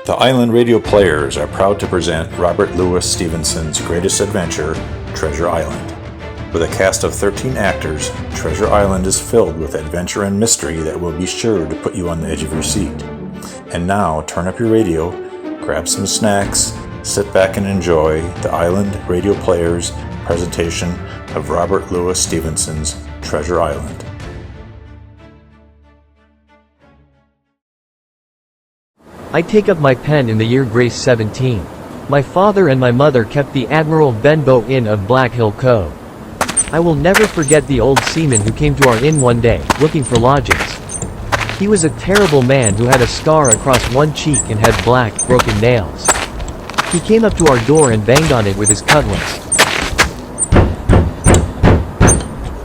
The Island Radio Players are proud to present Robert Louis Stevenson's greatest adventure, Treasure Island. With a cast of 13 actors, Treasure Island is filled with adventure and mystery that will be sure to put you on the edge of your seat. And now, turn up your radio, grab some snacks, sit back and enjoy the Island Radio Players presentation of Robert Louis Stevenson's Treasure Island. I take up my pen in the year Grace 17. My father and my mother kept the Admiral Benbow Inn of Black Hill Cove. I will never forget the old seaman who came to our inn one day, looking for lodgings. He was a terrible man who had a scar across one cheek and had black, broken nails. He came up to our door and banged on it with his cutlass.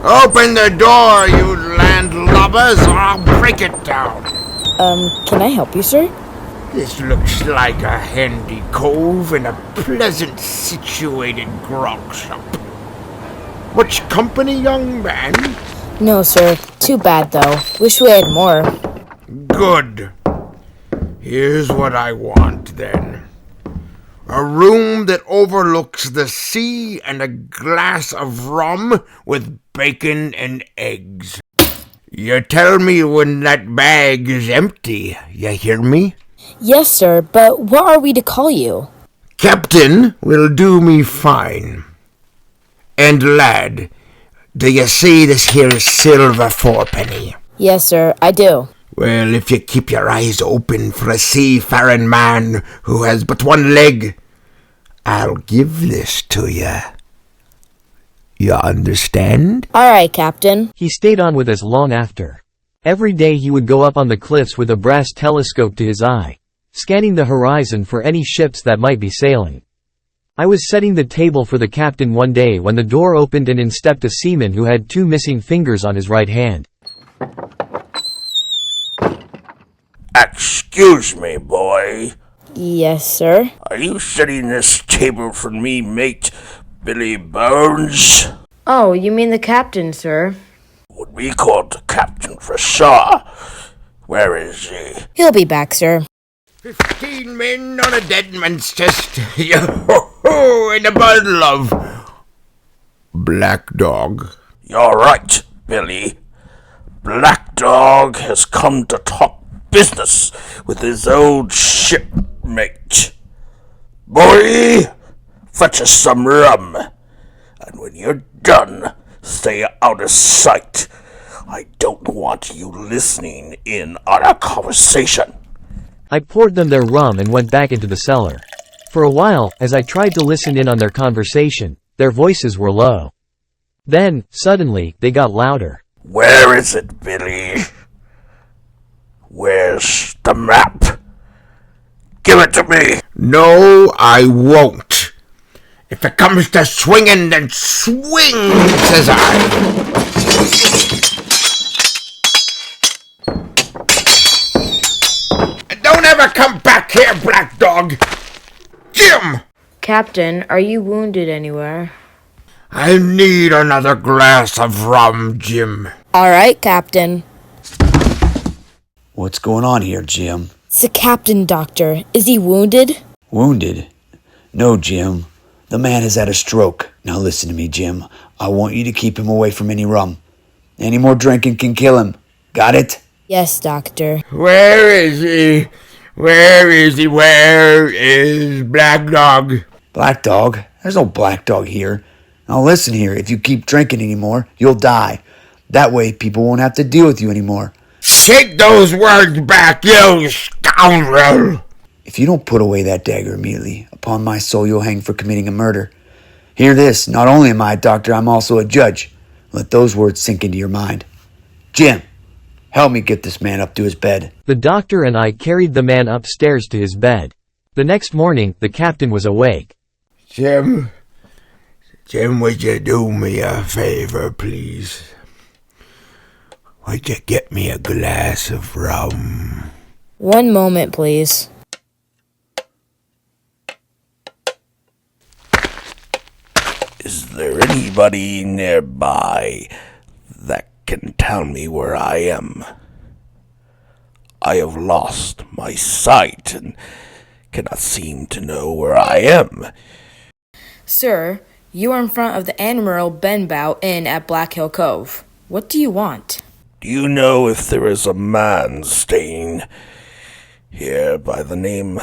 Open the door, you landlubbers, or I'll break it down. Can I help you, sir? This looks like a handy cove in a pleasant situated grog shop. Much company, young man? No, sir. Too bad, though. Wish we had more. Good. Here's what I want, then. A room that overlooks the sea and a glass of rum with bacon and eggs. You tell me when that bag is empty, you hear me? Yes, sir, but what are we to call you? Captain will do me fine. And lad, do you see this here silver fourpenny? Yes, sir, I do. Well, if you keep your eyes open for a seafaring man who has but one leg, I'll give this to you. You understand? All right, Captain. He stayed on with us long after. Every day he would go up on the cliffs with a brass telescope to his eye, scanning the horizon for any ships that might be sailing. I was setting the table for the captain one day when the door opened and in stepped a seaman who had 2 missing fingers on his right hand. Excuse me, boy. Yes, sir. Are you setting this table for me, mate, Billy Bones? Oh, you mean the captain, sir? Would we call the captain for sure? Where is he? He'll be back, sir. 15 men on a dead man's chest. Yo-ho-ho, and a bundle of black dog. You're right, Billy. Black Dog has come to talk business with his old shipmate. Boy, fetch us some rum, and when you're done, stay out of sight. I don't want you listening in on our conversation. I poured them their rum and went back into the cellar. For a while, as I tried to listen in on their conversation, their voices were low. Then, suddenly, they got louder. Where is it, Billy? Where's the map? Give it to me. No, I won't. If it comes to swinging, then swing, says I. Don't ever come back here, Black Dog. Jim! Captain, are you wounded anywhere? I need another glass of rum, Jim. All right, Captain. What's going on here, Jim? It's the captain, Doctor. Is he wounded? Wounded? No, Jim. The man has had a stroke. Now listen to me, Jim. I want you to keep him away from any rum. Any more drinking can kill him. Got it? Yes, Doctor. Where is he? Where is he? Where is Black Dog? Black Dog? There's no Black Dog here. Now listen here. If you keep drinking anymore, you'll die. That way, people won't have to deal with you anymore. Take those words back, you scoundrel! If you don't put away that dagger immediately, upon my soul you'll hang for committing a murder. Hear this, not only am I a doctor, I'm also a judge. Let those words sink into your mind. Jim, help me get this man up to his bed. The doctor and I carried the man upstairs to his bed. The next morning, the captain was awake. Jim, would you do me a favor, please? Would you get me a glass of rum? One moment, please. Is there anybody nearby that can tell me where I am? I have lost my sight and cannot seem to know where I am. Sir, you are in front of the Admiral Benbow Inn at Black Hill Cove. What do you want? Do you know if there is a man staying here by the name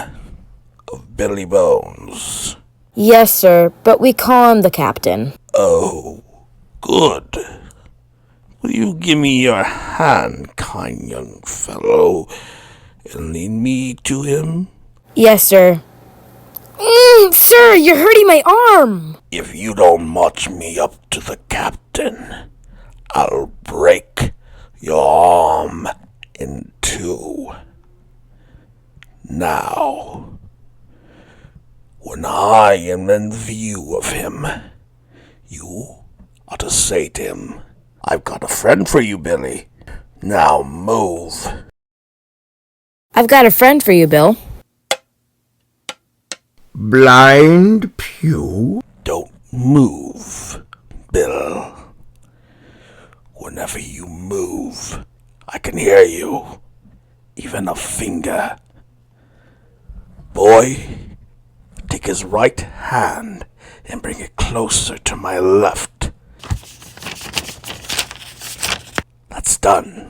of Billy Bones? Yes, sir, but we call him the captain. Oh, good. Will you give me your hand, kind young fellow, and lead me to him? Yes, sir. Sir, you're hurting my arm! If you don't march me up to the captain, I'll break your arm in two. Now, when I am in view of him, you are to say to him, I've got a friend for you, Billy. Now move. I've got a friend for you, Bill. Blind Pew? Don't move, Bill. Whenever you move, I can hear you. Even a finger. Boy, take his right hand and bring it closer to my left. That's done.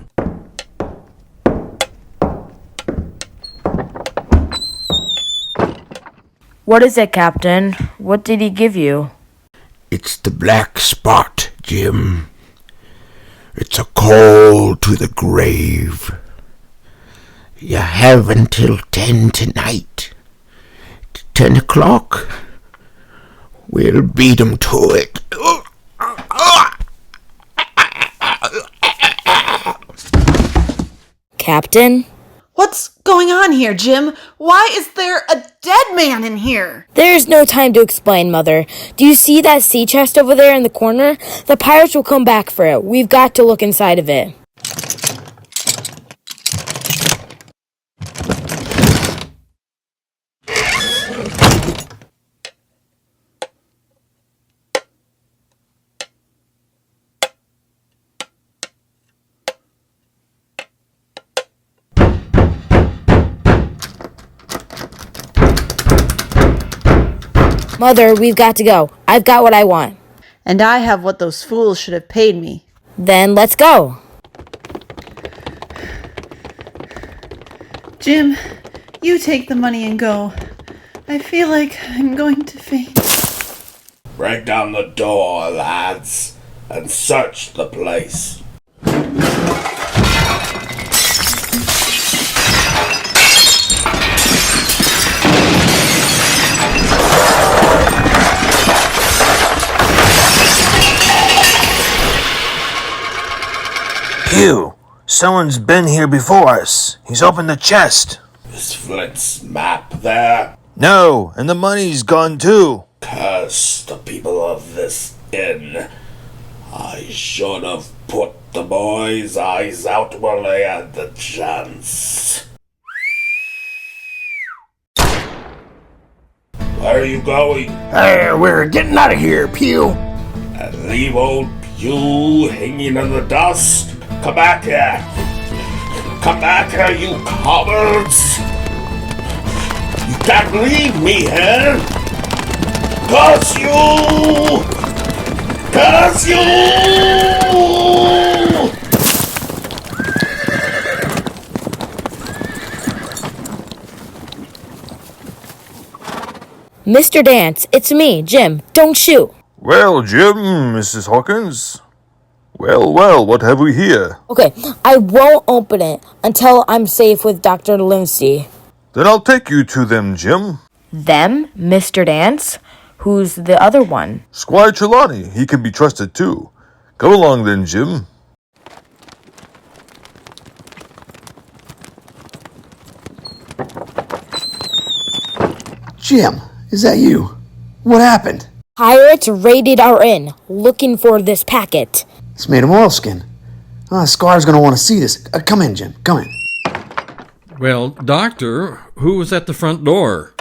What is it, Captain? What did he give you? It's the black spot, Jim. It's a call to the grave. You have until 10 tonight. 10 o'clock. We'll beat 'em to it. Captain? What's going on here, Jim? Why is there a dead man in here? There's no time to explain, Mother. Do you see that sea chest over there in the corner? The pirates will come back for it. We've got to look inside of it. Mother, we've got to go. I've got what I want. And I have what those fools should have paid me. Then let's go. Jim, you take the money and go. I feel like I'm going to faint. Break down the door, lads, and search the place. Pew! Someone's been here before us. He's opened the chest. Is Flint's map there? No, and the money's gone too. Curse the people of this inn. I should have put the boys' eyes out while I had the chance. Where are you going? We're getting out of here, Pew. And leave old Pew hanging in the dust? Come back here! Come back here, you cowards! You can't leave me here! Curse you! Curse you! Mr. Dance, it's me, Jim. Don't shoot. Well, Jim, Mrs. Hawkins. Well, what have we here? Okay, I won't open it until I'm safe with Dr. Livesey. Then I'll take you to them, Jim. Them? Mr. Dance? Who's the other one? Squire Trelawney, he can be trusted too. Come along then, Jim. Jim, is that you? What happened? Pirates raided our inn, looking for this packet. It's made of oilskin. Squire's gonna want to see this. Come in, Jim. Come in. Well, Doctor, who was at the front door?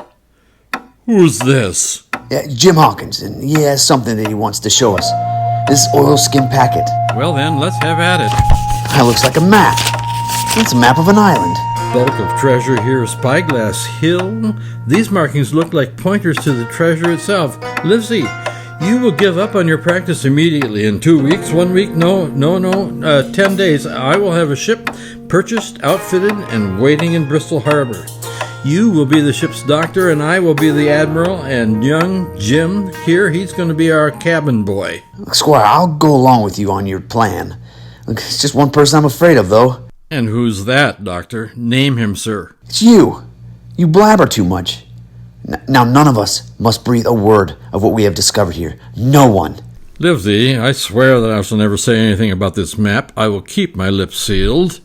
Who's this? Yeah, Jim Hawkins, and he has something that he wants to show us. This oilskin packet. Well then, let's have at it. That looks like a map. It's a map of an island. Bulk of treasure here, Spyglass Hill, These markings look like pointers to the treasure itself. Livesey, you will give up on your practice immediately. In 2 weeks, 1 week, 10 days, I will have a ship purchased, outfitted, and waiting in Bristol Harbor. You will be the ship's doctor, and I will be the admiral, and young Jim here, he's going to be our cabin boy. Look, Squire, I'll go along with you on your plan. Look, it's just one person I'm afraid of, though. And who's that, Doctor? Name him, sir. It's you. You blabber too much. Now, none of us must breathe a word of what we have discovered here. No one. Livesey, I swear that I shall never say anything about this map. I will keep my lips sealed.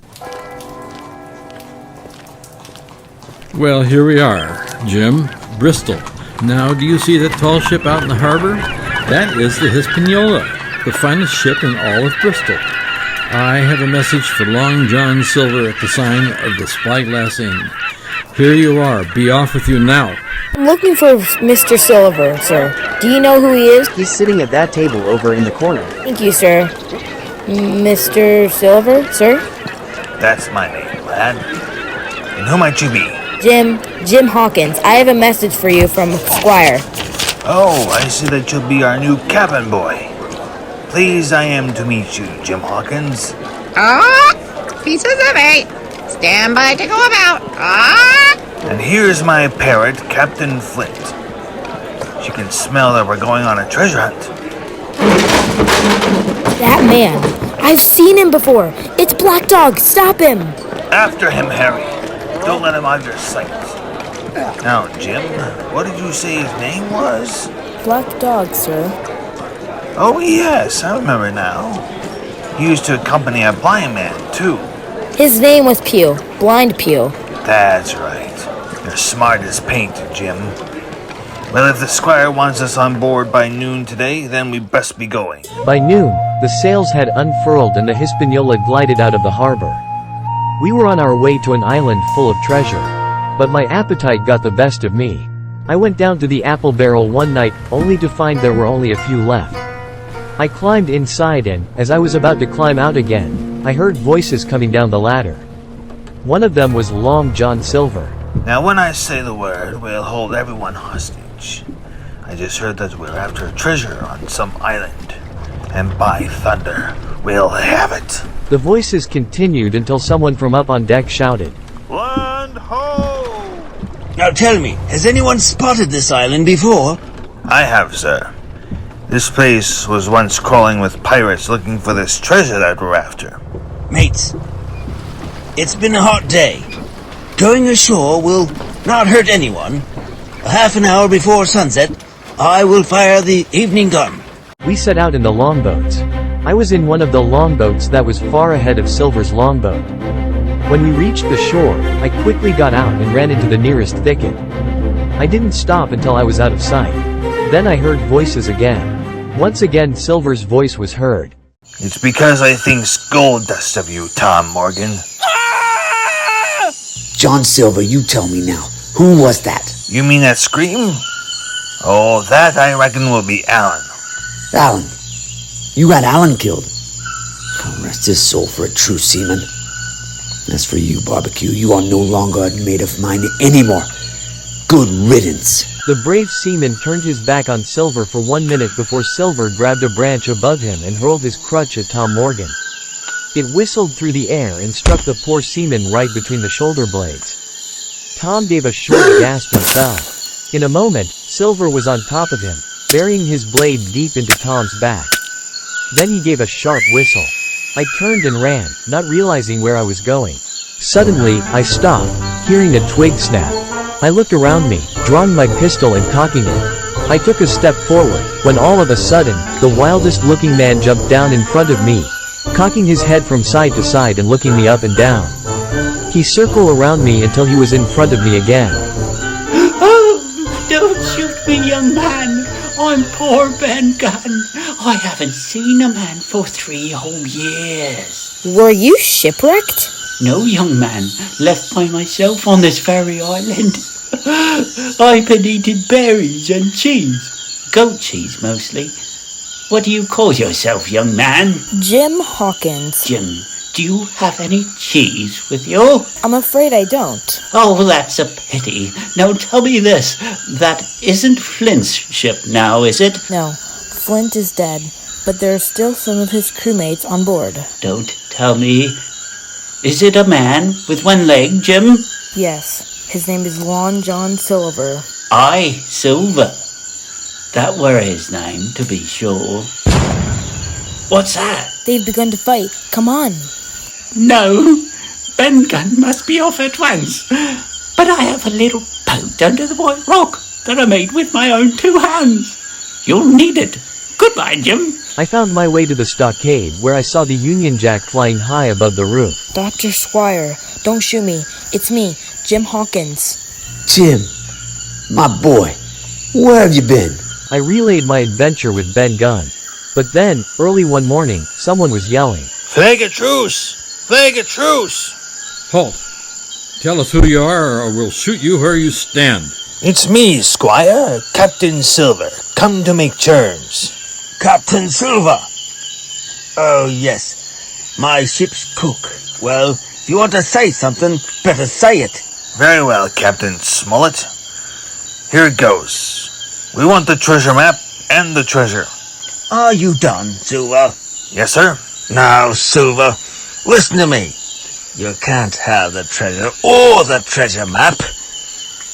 Well, here we are, Jim. Bristol. Now, do you see that tall ship out in the harbor? That is the Hispaniola, the finest ship in all of Bristol. I have a message for Long John Silver at the sign of the Spyglass Inn. Here you are. Be off with you now. I'm looking for Mr. Silver, sir. Do you know who he is? He's sitting at that table over in the corner. Thank you, sir. Mr. Silver, sir? That's my name, lad. And who might you be? Jim Hawkins. I have a message for you from Squire. Oh, I see that you'll be our new cabin boy. Pleased I am to meet you, Jim Hawkins. Pieces of 8. Stand by to go about. And here's my parrot, Captain Flint. She can smell that we're going on a treasure hunt. That man. I've seen him before. It's Black Dog. Stop him. After him, Harry. Don't let him out of your sight. Now, Jim, what did you say his name was? Black Dog, sir. Oh, yes, I remember now. He used to accompany a blind man, too. His name was Pew. Blind Pew. That's right. You're smart as paint, Jim. Well, if the Squire wants us on board by noon today, then we best be going. By noon, the sails had unfurled and the Hispaniola glided out of the harbor. We were on our way to an island full of treasure. But my appetite got the best of me. I went down to the apple barrel one night, only to find there were only a few left. I climbed inside and, as I was about to climb out again, I heard voices coming down the ladder. One of them was Long John Silver. Now, when I say the word, we'll hold everyone hostage. I just heard that we're after treasure on some island. And by thunder, we'll have it. The voices continued until someone from up on deck shouted, "Land ho!" Now tell me, has anyone spotted this island before? I have, sir. This place was once crawling with pirates looking for this treasure that we're after. Mates, it's been a hot day. Going ashore will not hurt anyone. A half an hour before sunset, I will fire the evening gun. We set out in the longboats. I was in one of the longboats that was far ahead of Silver's longboat. When we reached the shore, I quickly got out and ran into the nearest thicket. I didn't stop until I was out of sight. Then I heard voices again. Once again, Silver's voice was heard. It's because I think gold dust of you, Tom Morgan. John Silver, you tell me now. Who was that? You mean that scream? Oh, that I reckon will be Alan. Alan. You got Alan killed. Rest his soul for a true seaman. As for you, Barbecue, you are no longer a mate of mine anymore. Good riddance. The brave seaman turned his back on Silver for 1 minute before Silver grabbed a branch above him and hurled his crutch at Tom Morgan. It whistled through the air and struck the poor seaman right between the shoulder blades. Tom gave a short gasp and fell. In a moment, Silver was on top of him, burying his blade deep into Tom's back. Then he gave a sharp whistle. I turned and ran, not realizing where I was going. Suddenly, I stopped, hearing a twig snap. I looked around me, drawing my pistol and cocking it. I took a step forward, when all of a sudden, the wildest-looking man jumped down in front of me, cocking his head from side to side and looking me up and down. He circled around me until he was in front of me again. Oh, don't shoot me, young man. I'm poor Ben Gunn. I haven't seen a man for 3 whole years. Were you shipwrecked? No, young man. Left by myself on this very island. I've been eating berries and cheese. Goat cheese, mostly. What do you call yourself, young man? Jim Hawkins. Jim. Do you have any cheese with you? I'm afraid I don't. Oh, that's a pity. Now tell me this. That isn't Flint's ship now, is it? No, Flint is dead, but there are still some of his crewmates on board. Don't tell me. Is it a man with one leg, Jim? Yes, his name is Long John Silver. Aye, Silver. That were his name, to be sure. What's that? They've begun to fight. Come on. No, Ben Gunn must be off at once. But I have a little boat under the White Rock that I made with my own 2 hands. You'll need it. Goodbye, Jim. I found my way to the stockade, where I saw the Union Jack flying high above the roof. Dr. Squire, don't shoot me. It's me, Jim Hawkins. Jim, my boy, where have you been? I relayed my adventure with Ben Gunn. But then, early one morning, someone was yelling, Flag a truce! Flag a truce! Halt. Tell us who you are, or we'll shoot you where you stand. It's me, Squire, Captain Silver, come to make terms. Captain Silver! Oh, yes. My ship's cook. Well, if you want to say something, better say it. Very well, Captain Smollett. Here it goes. We want the treasure map and the treasure. Are you done, Silver? Yes, sir. Now, Silver, listen to me. You can't have the treasure or the treasure map.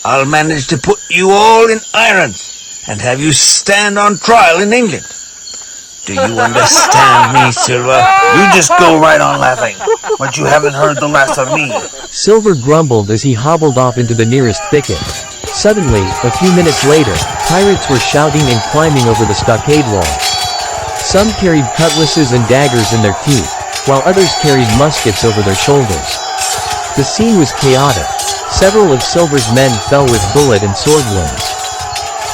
I'll manage to put you all in irons and have you stand on trial in England. Do you understand me, Silver? You just go right on laughing, but you haven't heard the last of me. Silver grumbled as he hobbled off into the nearest thicket. Suddenly, a few minutes later, pirates were shouting and climbing over the stockade walls. Some carried cutlasses and daggers in their teeth, while others carried muskets over their shoulders. The scene was chaotic. Several of Silver's men fell with bullet and sword wounds.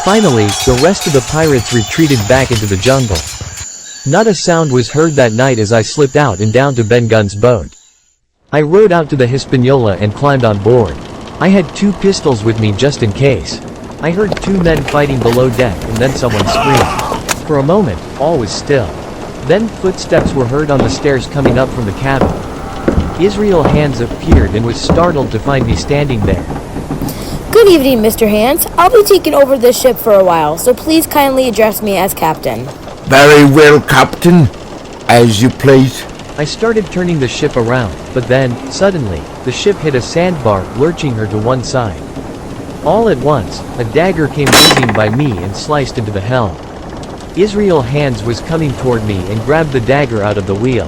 Finally, the rest of the pirates retreated back into the jungle. Not a sound was heard that night as I slipped out and down to Ben Gunn's boat. I rowed out to the Hispaniola and climbed on board. I had 2 pistols with me just in case. I heard 2 men fighting below deck and then someone screamed. For a moment, all was still. Then footsteps were heard on the stairs coming up from the cabin. Israel Hands appeared and was startled to find me standing there. Good evening, Mr. Hands. I'll be taking over this ship for a while, so please kindly address me as captain. Very well, Captain. As you please. I started turning the ship around, but then, suddenly, the ship hit a sandbar, lurching her to one side. All at once, a dagger came whizzing by me and sliced into the helm. Israel Hands was coming toward me and grabbed the dagger out of the wheel.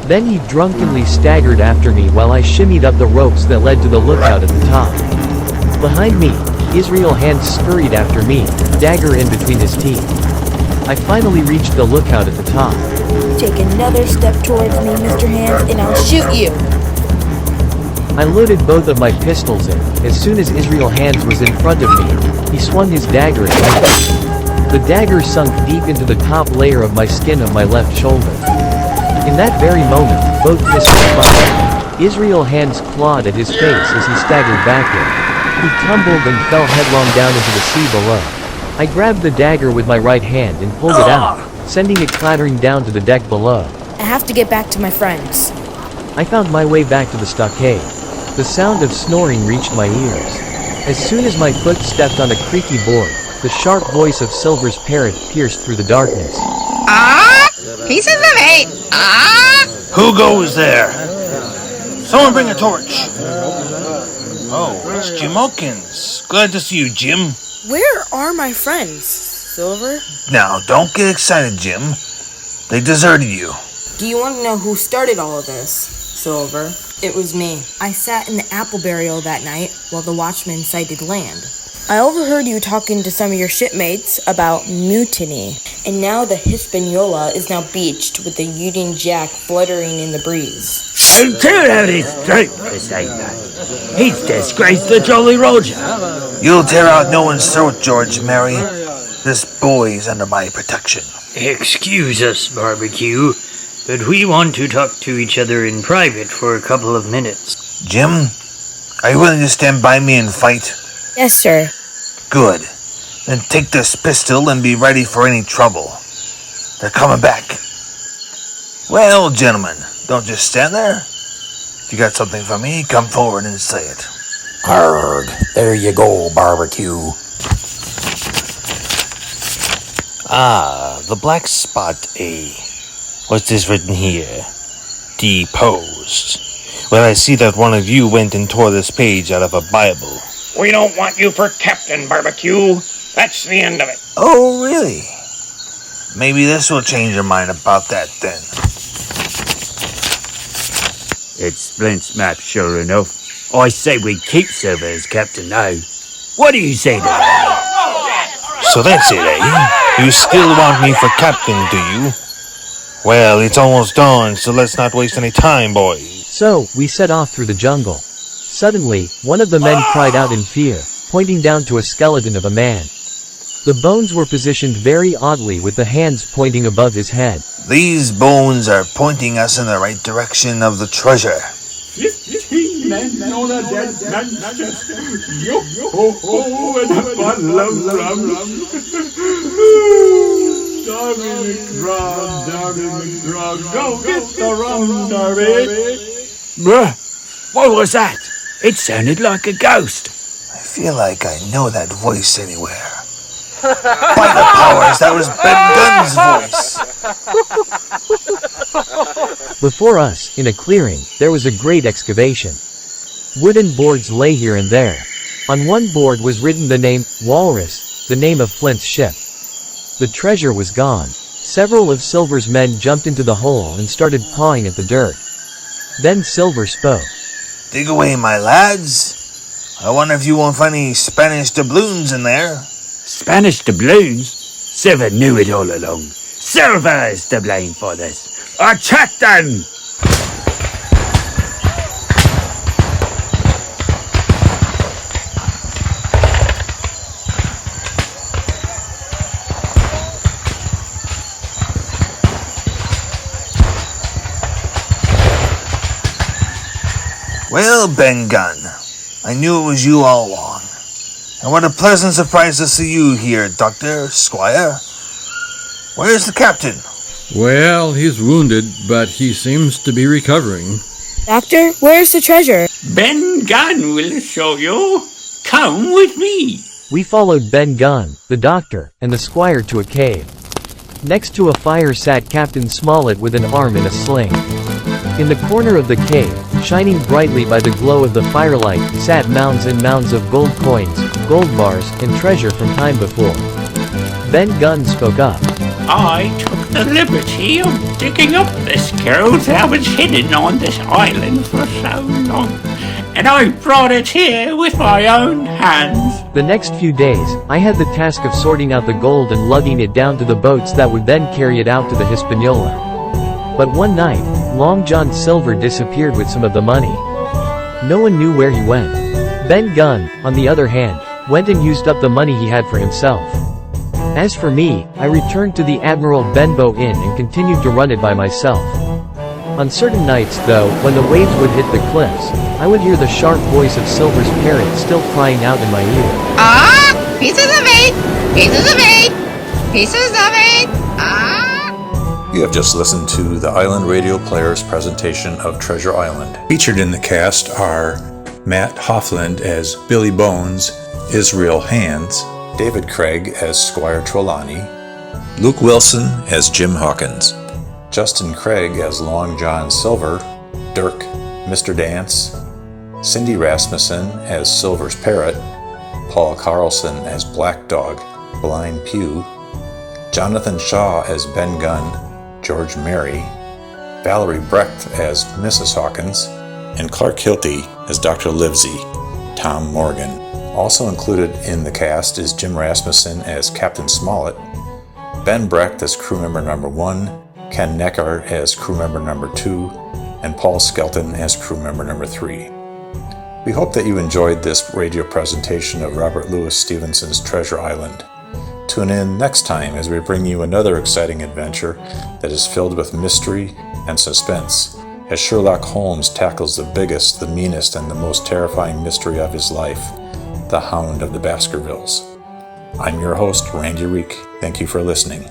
Then he drunkenly staggered after me while I shimmied up the ropes that led to the lookout at the top. Behind me, Israel Hands scurried after me, dagger in between his teeth. I finally reached the lookout at the top. Take another step towards me, Mr. Hands, and I'll shoot you. I loaded both of my pistols in. As soon as Israel Hands was in front of me, he swung his dagger at me. The dagger sunk deep into the top layer of my skin of my left shoulder. In that very moment, both pistols fired. Israel Hands clawed at his face as he staggered backward. He tumbled and fell headlong down into the sea below. I grabbed the dagger with my right hand and pulled it out, sending it clattering down to the deck below. I have to get back to my friends. I found my way back to the stockade. The sound of snoring reached my ears. As soon as my foot stepped on a creaky board, the sharp voice of Silver's parrot pierced through the darkness. Ah! Pieces of 8! Ah! Who goes there? Someone bring a torch. Oh, it's Jim Hawkins. Glad to see you, Jim. Where are my friends, Silver? Now, don't get excited, Jim. They deserted you. Do you want to know who started all of this, Silver? It was me. I sat in the apple burial that night while the watchman sighted land. I overheard you talking to some of your shipmates about mutiny, and now the Hispaniola is now beached with the Union Jack fluttering in the breeze. You two have his throat to say that. He's disgraced the Jolly Roger. You'll tear out no one's throat, George Mary. This boy's under my protection. Excuse us, Barbecue, but we want to talk to each other in private for a couple of minutes. Jim, are you willing to stand by me and fight? Yes, sir. Good. Then take this pistol and be ready for any trouble. They're coming back. Well, gentlemen, Don't just stand there. If you got something for me, come forward and say it. Arrgh, there you go, barbecue. Ah, the black spot, eh? What's this written here? Deposed. Well, I see that one of you went and tore this page out of a Bible. We don't want you for Captain Barbecue. That's the end of it. Oh, really? Maybe this will change your mind about that, then. It's Splint's map, sure enough. I say we keep Silver as captain now. What do you say to that? So that's it, eh? You still want me for captain, do you? Well, it's almost dawn, so let's not waste any time, boys. So, we set off through the jungle. Suddenly, one of the men cried out in fear, pointing down to a skeleton of a man. The bones were positioned very oddly with the hands pointing above his head. These bones are pointing us in the right direction of the treasure. 15 men on a dead man's chest. Yo ho ho, and a bottle of rum. Down in the grog, down in the grog. Go get the rum, Darby. Bruh, what was that? It sounded like a ghost. I feel like I know that voice anywhere. By the powers, that was Ben Gunn's voice. Before us, in a clearing, there was a great excavation. Wooden boards lay here and there. On one board was written the name, Walrus, the name of Flint's ship. The treasure was gone. Several of Silver's men jumped into the hole and started pawing at the dirt. Then Silver spoke. Dig away, my lads. I wonder if you won't find any Spanish doubloons in there. Spanish doubloons? Silver knew it all along. Silver is to blame for this. Attack them! Well, Ben Gunn, I knew it was you all along. And what a pleasant surprise to see you here, Doctor, Squire. Where's the captain? Well, he's wounded, but he seems to be recovering. Doctor, where's the treasure? Ben Gunn will show you. Come with me. We followed Ben Gunn, the doctor, and the squire to a cave. Next to a fire sat Captain Smollett with an arm in a sling. In the corner of the cave, shining brightly by the glow of the firelight, sat mounds and mounds of gold coins, gold bars, and treasure from time before. Ben Gunn spoke up. I took the liberty of digging up this gold that was hidden on this island for so long, and I brought it here with my own hands. The next few days, I had the task of sorting out the gold and lugging it down to the boats that would then carry it out to the Hispaniola. But one night, Long John Silver disappeared with some of the money. No one knew where he went. Ben Gunn, on the other hand, went and used up the money he had for himself. As for me, I returned to the Admiral Benbow Inn and continued to run it by myself. On certain nights, though, when the waves would hit the cliffs, I would hear the sharp voice of Silver's parrot still crying out in my ear. Ah! Pieces of eight! Pieces of eight! Pieces of eight! Ah! You have just listened to the Island Radio Players presentation of Treasure Island. Featured in the cast are Matt Hoffland as Billy Bones, Israel Hands, David Craig as Squire Trelawney, Luke Wilson as Jim Hawkins, Justin Craig as Long John Silver, Dirk, Mr. Dance, Cindy Rasmussen as Silver's Parrot, Paul Carlson as Black Dog, Blind Pew, Jonathan Shaw as Ben Gunn, George Mary, Valorie Brecht as Mrs. Hawkins, and Clark Hilty as Dr. Livesey, Tom Morgan. Also included in the cast is Jim Rasmussen as Captain Smollett, Ben Brecht as crew member number 1, Ken Neckar as crew member number 2, and Paul Skelton as crew member number 3. We hope that you enjoyed this radio presentation of Robert Louis Stevenson's Treasure Island. Tune in next time as we bring you another exciting adventure that is filled with mystery and suspense, as Sherlock Holmes tackles the biggest, the meanest, and the most terrifying mystery of his life, the Hound of the Baskervilles. I'm your host, Randy Reek. Thank you for listening.